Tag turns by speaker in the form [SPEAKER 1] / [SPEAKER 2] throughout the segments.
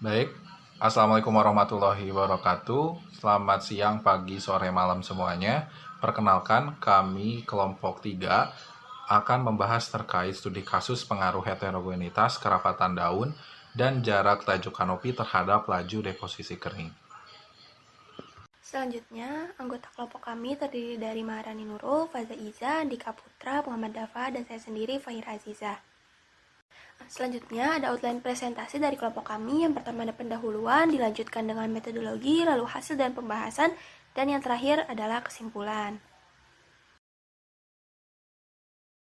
[SPEAKER 1] Baik, Assalamualaikum warahmatullahi wabarakatuh. Selamat siang, pagi, sore, malam semuanya. Perkenalkan, kami kelompok 3 akan membahas terkait studi kasus pengaruh heterogenitas kerapatan daun dan jarak tajuk kanopi terhadap laju deposisi kering.
[SPEAKER 2] Selanjutnya, anggota kelompok kami terdiri dari Maharani Nurul, Faza Iza, Dika Putra, Muhammad Dafa, dan saya sendiri, Fahira Aziza. Selanjutnya, ada outline presentasi dari kelompok kami. Yang pertama ada pendahuluan, dilanjutkan dengan metodologi, lalu hasil dan pembahasan, dan yang terakhir adalah kesimpulan.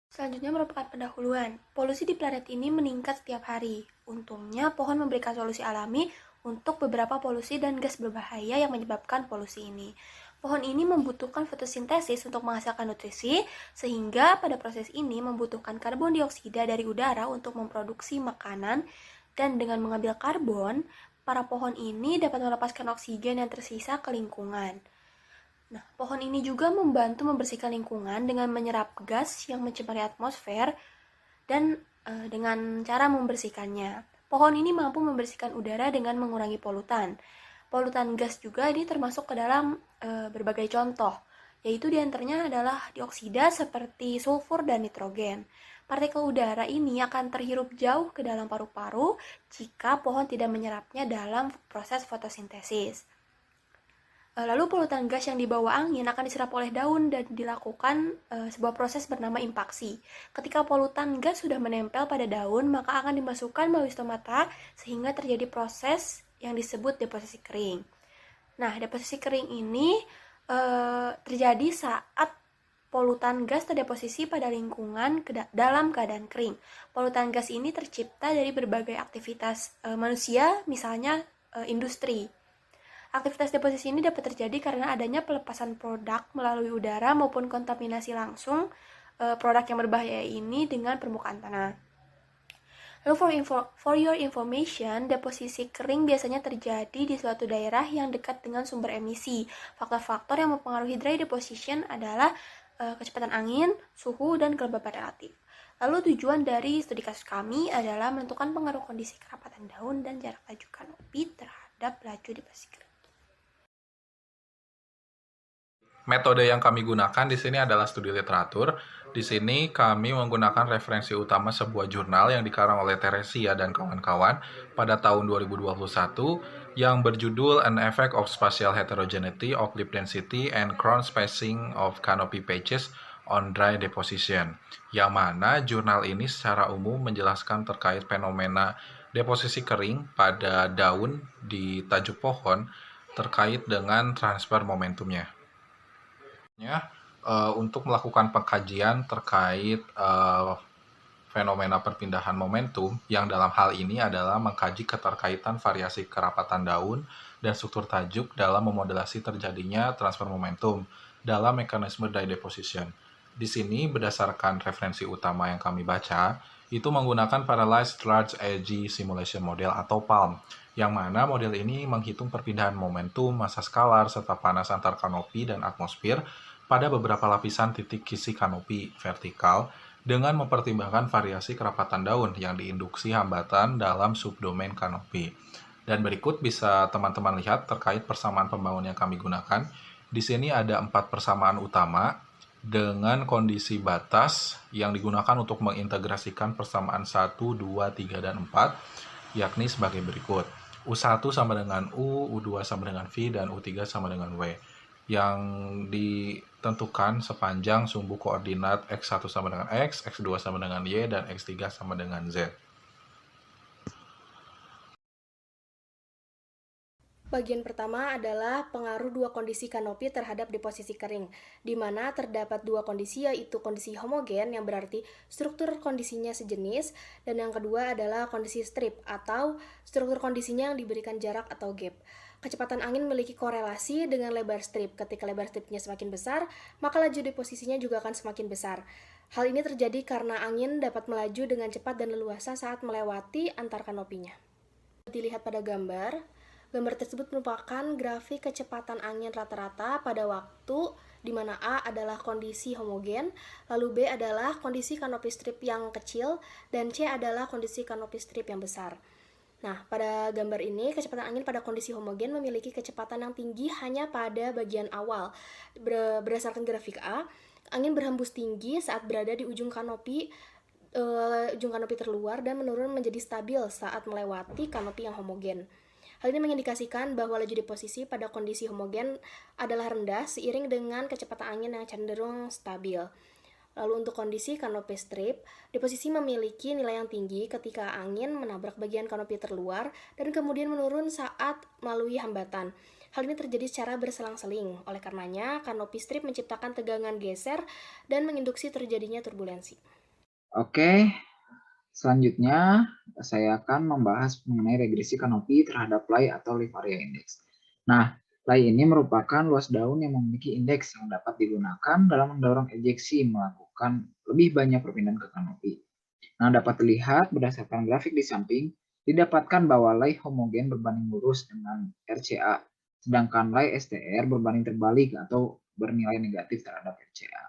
[SPEAKER 2] Selanjutnya merupakan pendahuluan. Polusi di planet ini meningkat setiap hari. Untungnya, pohon memberikan solusi alami untuk beberapa polusi dan gas berbahaya yang menyebabkan polusi ini. Pohon ini membutuhkan fotosintesis untuk menghasilkan nutrisi, sehingga pada proses ini membutuhkan karbon dioksida dari udara untuk memproduksi makanan, dan dengan mengambil karbon, para pohon ini dapat melepaskan oksigen yang tersisa ke lingkungan. Nah, pohon ini juga membantu membersihkan lingkungan dengan menyerap gas yang mencemari atmosfer dan dengan cara membersihkannya. Pohon ini mampu membersihkan udara dengan mengurangi polutan. Polutan gas juga ini termasuk ke dalam berbagai contoh, yaitu diantaranya adalah dioksida seperti sulfur dan nitrogen. Partikel udara ini akan terhirup jauh ke dalam paru-paru jika pohon tidak menyerapnya dalam proses fotosintesis. Lalu polutan gas yang dibawa angin akan diserap oleh daun dan dilakukan sebuah proses bernama impaksi. Ketika polutan gas sudah menempel pada daun, maka akan dimasukkan melalui stomata sehingga terjadi proses yang disebut deposisi kering. Nah, deposisi kering ini terjadi saat polutan gas terdeposisi pada lingkungan dalam keadaan kering. Polutan gas ini tercipta dari berbagai aktivitas manusia, misalnya industri. Aktivitas deposisi ini dapat terjadi karena adanya pelepasan produk melalui udara maupun kontaminasi langsung produk yang berbahaya ini dengan permukaan tanah. Lalu for your information, deposisi kering biasanya terjadi di suatu daerah yang dekat dengan sumber emisi. Faktor-faktor yang mempengaruhi dry deposition adalah kecepatan angin, suhu, dan kelembaban relatif. Lalu tujuan dari studi kasus kami adalah menentukan pengaruh kondisi kerapatan daun dan jarak tajuk kanopi terhadap laju deposisi kering.
[SPEAKER 1] Metode yang kami gunakan di sini adalah studi literatur. Di sini kami menggunakan referensi utama sebuah jurnal yang dikarang oleh Teresia dan kawan-kawan pada tahun 2021 yang berjudul An Effect of Spatial Heterogeneity of Leaf Density and Crown Spacing of Canopy Patches on Dry Deposition, yang mana jurnal ini secara umum menjelaskan terkait fenomena deposisi kering pada daun di tajuk pohon terkait dengan transfer momentumnya. Untuk melakukan pengkajian terkait fenomena perpindahan momentum yang dalam hal ini adalah mengkaji keterkaitan variasi kerapatan daun dan struktur tajuk dalam memodelasi terjadinya transfer momentum dalam mekanisme dye deposition. Di sini berdasarkan referensi utama yang kami baca, itu menggunakan Parallelized Large Edge Simulation Model atau PALM, yang mana model ini menghitung perpindahan momentum, massa skalar, serta panas antar kanopi dan atmosfer pada beberapa lapisan titik kisi kanopi vertikal dengan mempertimbangkan variasi kerapatan daun yang diinduksi hambatan dalam subdomain kanopi. Dan berikut bisa teman-teman lihat terkait persamaan pembangun yang kami gunakan. Di sini ada 4 persamaan utama dengan kondisi batas yang digunakan untuk mengintegrasikan persamaan 1, 2, 3, dan 4, yakni sebagai berikut. U1 sama dengan U, U2 sama dengan V, dan U3 sama dengan W, yang ditentukan sepanjang sumbu koordinat X1 sama dengan X, X2 sama dengan Y, dan X3 sama dengan Z.
[SPEAKER 3] Bagian pertama adalah pengaruh dua kondisi kanopi terhadap deposisi kering, di mana terdapat dua kondisi, yaitu kondisi homogen yang berarti struktur kondisinya sejenis, dan yang kedua adalah kondisi strip atau struktur kondisinya yang diberikan jarak atau gap. Kecepatan angin memiliki korelasi dengan lebar strip. Ketika lebar stripnya semakin besar, maka laju deposisinya juga akan semakin besar. Hal ini terjadi karena angin dapat melaju dengan cepat dan leluasa saat melewati antar kanopinya. Dilihat pada gambar tersebut merupakan grafik kecepatan angin rata-rata pada waktu di mana A adalah kondisi homogen, lalu B adalah kondisi kanopi strip yang kecil, dan C adalah kondisi kanopi strip yang besar. Nah, pada gambar ini, kecepatan angin pada kondisi homogen memiliki kecepatan yang tinggi hanya pada bagian awal. Berdasarkan grafik A, angin berhembus tinggi saat berada di ujung kanopi terluar dan menurun menjadi stabil saat melewati kanopi yang homogen. Hal ini mengindikasikan bahwa laju deposisi pada kondisi homogen adalah rendah seiring dengan kecepatan angin yang cenderung stabil. Lalu untuk kondisi kanopi strip, deposisi memiliki nilai yang tinggi ketika angin menabrak bagian kanopi terluar dan kemudian menurun saat melalui hambatan. Hal ini terjadi secara berselang-seling. Oleh karenanya, kanopi strip menciptakan tegangan geser dan menginduksi terjadinya turbulensi.
[SPEAKER 4] Oke, selanjutnya saya akan membahas mengenai regresi kanopi terhadap lay atau leaf area index. Nah, lay ini merupakan luas daun yang memiliki indeks yang dapat digunakan dalam mendorong ejeksi melakukan lebih banyak perpindahan ke kanopi. Nah, dapat dilihat berdasarkan grafik di samping, didapatkan bahwa lay homogen berbanding lurus dengan RCA, sedangkan lay STR berbanding terbalik atau bernilai negatif terhadap RCA.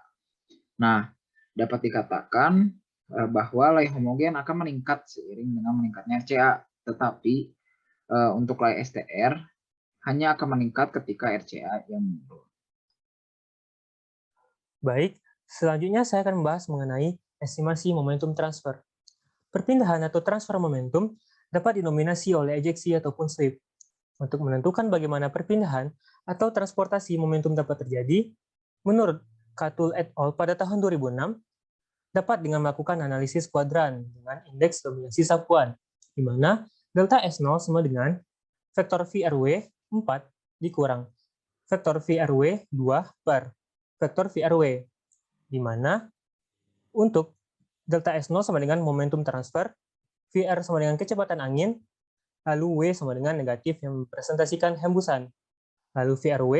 [SPEAKER 4] Nah, dapat dikatakan bahwa lay homogen akan meningkat seiring dengan meningkatnya RCA, tetapi untuk lay STR hanya akan meningkat ketika RCA yang menurun.
[SPEAKER 5] Baik, selanjutnya saya akan membahas mengenai estimasi momentum transfer. Perpindahan atau transfer momentum dapat dinominasi oleh ejeksi ataupun sweep. Untuk menentukan bagaimana perpindahan atau transportasi momentum dapat terjadi, menurut Catul et al. Pada tahun 2006, dapat dengan melakukan analisis kuadran dengan indeks dominasi sapuan, di mana delta S0 sama dengan vektor VRW 4 dikurang vektor VRW 2 per vektor VRW, di mana untuk delta S0 sama dengan momentum transfer, VR sama dengan kecepatan angin, lalu W sama dengan negatif yang mempresentasikan hembusan. Lalu VRW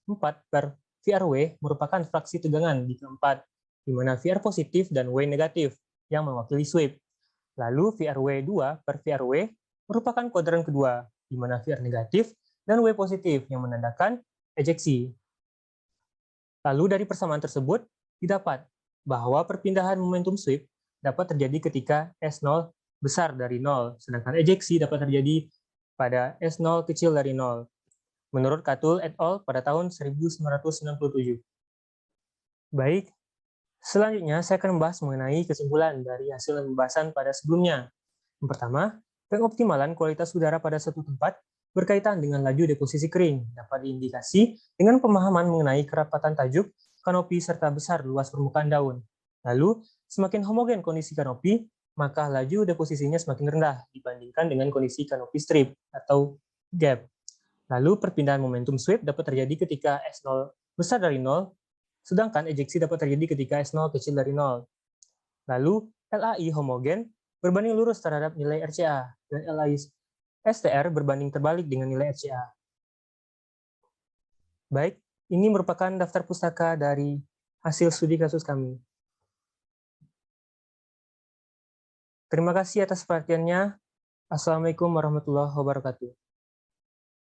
[SPEAKER 5] 4 per VRW merupakan fraksi tegangan di keempat, di mana VR positif dan W negatif yang mewakili sweep. Lalu VRW 2 per VRW merupakan kuadran kedua, di mana VR negatif dan W positif yang menandakan ejeksi. Lalu dari persamaan tersebut, didapat bahwa perpindahan momentum sweep dapat terjadi ketika S0 besar dari 0, sedangkan ejeksi dapat terjadi pada S0 kecil dari 0. Menurut Catul et al. Pada tahun 1997. Baik, selanjutnya saya akan membahas mengenai kesimpulan dari hasil pembahasan pada sebelumnya. Yang pertama, pengoptimalan kualitas udara pada suatu tempat berkaitan dengan laju deposisi kering, dapat diindikasi dengan pemahaman mengenai kerapatan tajuk, kanopi, serta besar luas permukaan daun. Lalu, semakin homogen kondisi kanopi, maka laju deposisinya semakin rendah dibandingkan dengan kondisi kanopi strip atau gap. Lalu perpindahan momentum sweep dapat terjadi ketika S0 besar dari 0, sedangkan ejeksi dapat terjadi ketika S0 kecil dari 0. Lalu LAI homogen berbanding lurus terhadap nilai RCA, dan LAI STR berbanding terbalik dengan nilai RCA. Baik, ini merupakan daftar pustaka dari hasil studi kasus kami. Terima kasih atas perhatiannya. Assalamualaikum warahmatullahi wabarakatuh.